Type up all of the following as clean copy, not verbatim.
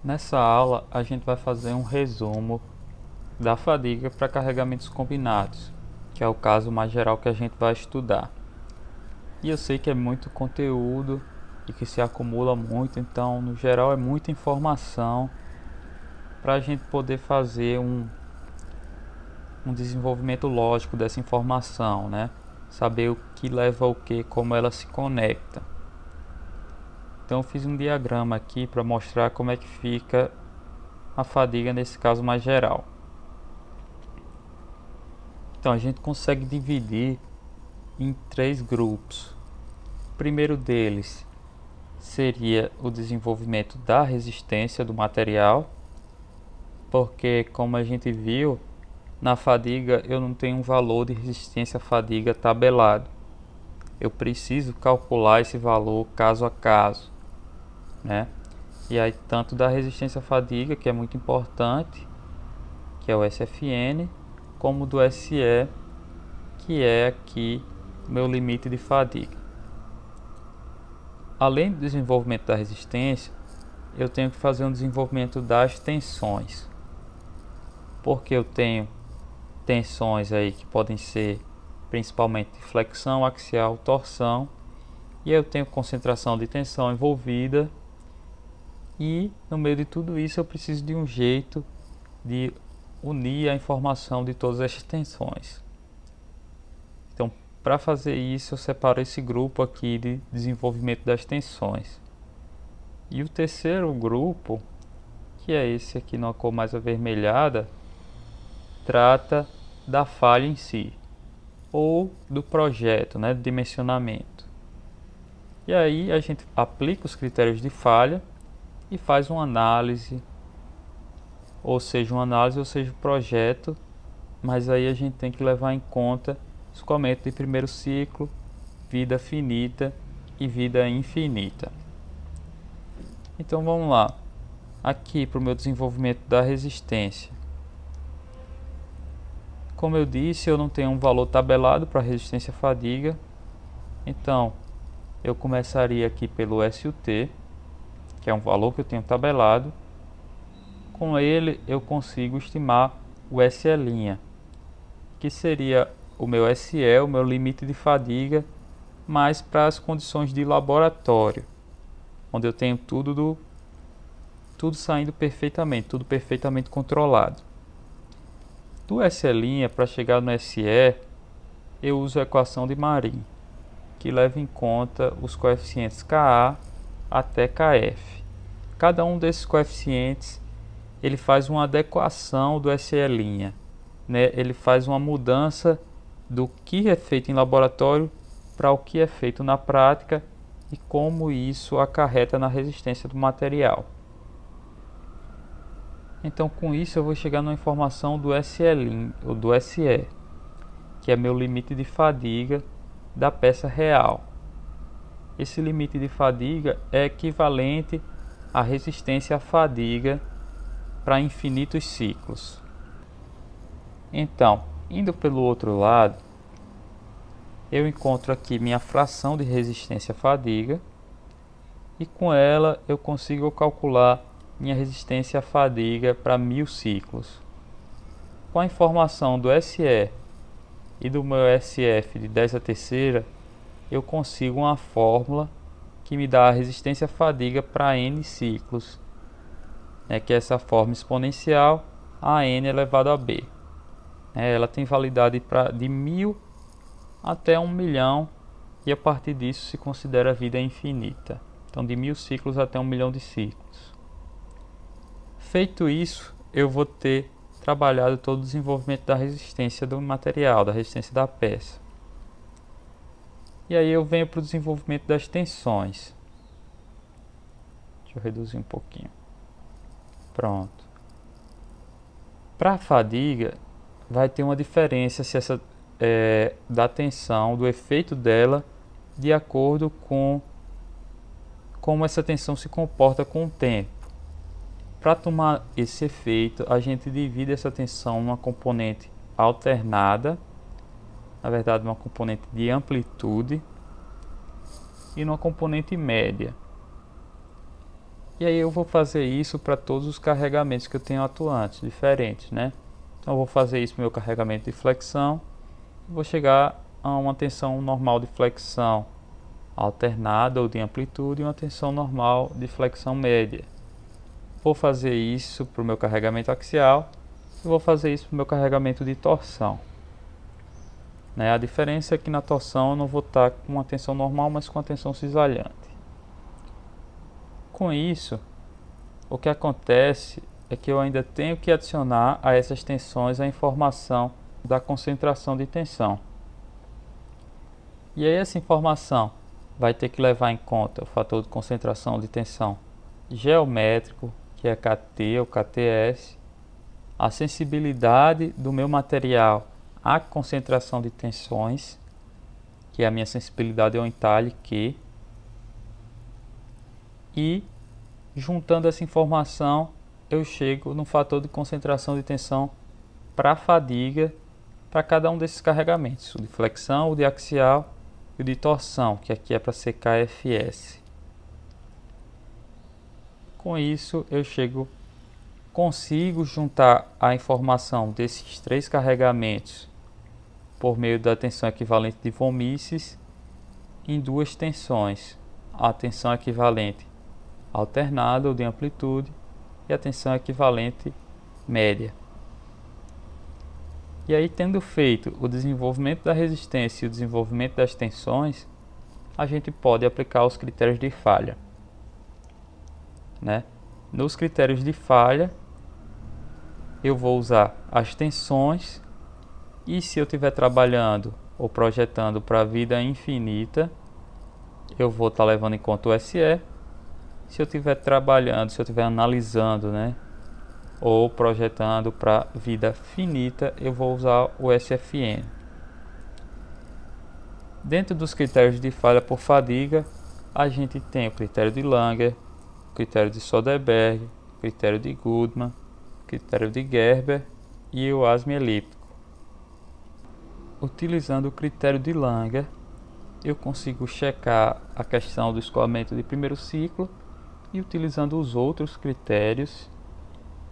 Nessa aula, a gente vai fazer um resumo da fadiga para carregamentos combinados, que é o caso mais geral que a gente vai estudar. E eu sei que é muito conteúdo e que se acumula muito, então, no geral, é muita informação para a gente poder fazer um desenvolvimento lógico dessa informação, né? Saber o que leva ao que, como ela se conecta. Então, eu fiz um diagrama aqui para mostrar como é que fica a fadiga nesse caso mais geral. Então a gente consegue dividir em três grupos. O primeiro deles seria o desenvolvimento da resistência do material, porque como a gente viu, na fadiga eu não tenho um valor de resistência à fadiga tabelado. Eu preciso calcular esse valor caso a caso, né? E aí tanto da resistência à fadiga, que é muito importante, que é o SFN, como do SE, que é aqui meu limite de fadiga. Além do desenvolvimento da resistência, eu tenho que fazer um desenvolvimento das tensões, porque eu tenho tensões aí que podem ser principalmente flexão axial, torção, e eu tenho concentração de tensão envolvida, e no meio de tudo isso eu preciso de um jeito de unir a informação de todas essas tensões. Então, para fazer isso, eu separo esse grupo aqui de desenvolvimento das tensões. E o terceiro grupo, que é esse aqui numa cor mais avermelhada, trata da falha em si, ou do projeto, né, do dimensionamento. E aí a gente aplica os critérios de falha e faz uma análise, ou seja, o projeto, mas aí a gente tem que levar em conta escoamento de primeiro ciclo, vida finita e vida infinita. Então vamos lá, aqui para o meu desenvolvimento da resistência. Como eu disse, eu não tenho um valor tabelado para resistência à fadiga, então eu começaria aqui pelo SUT, que é um valor que eu tenho tabelado. Com ele eu consigo estimar o SE', que seria o meu SE, o meu limite de fadiga, mas para as condições de laboratório, onde eu tenho tudo saindo perfeitamente, tudo perfeitamente controlado. Do SE' para chegar no SE, eu uso a equação de Marin, que leva em conta os coeficientes Ka até Kf. Cada um desses coeficientes ele faz uma adequação do SE', né? Ele faz uma mudança do que é feito em laboratório para o que é feito na prática e como isso acarreta na resistência do material. Então, com isso eu vou chegar numa informação do SE', ou do SE, que é meu limite de fadiga da peça real. Esse limite de fadiga é equivalente à resistência à fadiga para infinitos ciclos. Então, indo pelo outro lado, eu encontro aqui minha fração de resistência à fadiga e com ela eu consigo calcular minha resistência à fadiga para 1000 ciclos. Com a informação do SE e do meu SF de 10 a terceira, eu consigo uma fórmula que me dá a resistência à fadiga para N ciclos, que é essa forma exponencial a N elevado a B. Ela tem validade de 1000 até 1 milhão e a partir disso se considera vida infinita. Então de 1000 ciclos até 1 milhão de ciclos. Feito isso, eu vou ter trabalhado todo o desenvolvimento da resistência do material, da resistência da peça. E aí eu venho para o desenvolvimento das tensões. Deixa eu reduzir um pouquinho. Pronto. Para a fadiga, vai ter uma diferença se essa da tensão, do efeito dela, de acordo com como essa tensão se comporta com o tempo. Para tomar esse efeito, a gente divide essa tensão numa componente alternada, na verdade uma componente de amplitude, e numa componente média. E aí eu vou fazer isso para todos os carregamentos que eu tenho atuantes, diferentes, né? Então eu vou fazer isso no meu carregamento de flexão, vou chegar a uma tensão normal de flexão alternada ou de amplitude e uma tensão normal de flexão média. Vou fazer isso para o meu carregamento axial e vou fazer isso para o meu carregamento de torção. Né? A diferença é que na torção eu não vou estar com uma tensão normal, mas com uma tensão cisalhante. Com isso, o que acontece é que eu ainda tenho que adicionar a essas tensões a informação da concentração de tensão. E aí essa informação vai ter que levar em conta o fator de concentração de tensão geométrico, que é KT ou KTS, a sensibilidade do meu material à concentração de tensões, que é a minha sensibilidade ao entalhe Q, e juntando essa informação eu chego no fator de concentração de tensão para a fadiga para cada um desses carregamentos, o de flexão, o de axial e o de torção, que aqui é para CKFS. Com isso eu consigo juntar a informação desses três carregamentos por meio da tensão equivalente de von Mises em duas tensões, a tensão equivalente alternada ou de amplitude e a tensão equivalente média. E aí, tendo feito o desenvolvimento da resistência e o desenvolvimento das tensões, a gente pode aplicar os critérios de falha. Né? Nos critérios de falha, eu vou usar as tensões e se eu estiver trabalhando ou projetando para a vida infinita, eu vou estar levando em conta o SE. Se eu estiver trabalhando, se eu estiver analisando, né, ou projetando para vida finita, eu vou usar o SFN. Dentro dos critérios de falha por fadiga, a gente tem o critério de Langer, o critério de Soderberg, o critério de Goodman, o critério de Gerber e o ASME elíptico. Utilizando o critério de Langer, eu consigo checar a questão do escoamento de primeiro ciclo e utilizando os outros critérios,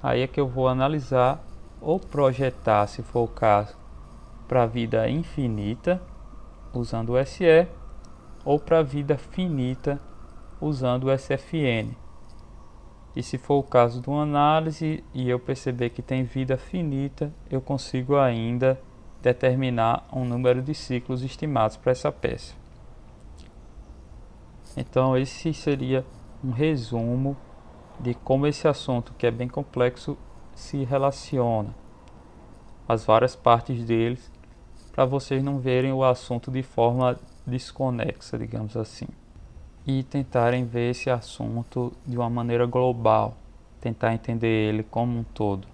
aí é que eu vou analisar ou projetar, se for o caso, para a vida infinita, usando o SE, ou para a vida finita, usando o SFN. E se for o caso de uma análise e eu perceber que tem vida finita, eu consigo ainda determinar um número de ciclos estimados para essa peça. Então esse seria um resumo de como esse assunto, que é bem complexo, se relaciona, as várias partes deles, para vocês não verem o assunto de forma desconexa, digamos assim, e tentarem ver esse assunto de uma maneira global, tentar entender ele como um todo.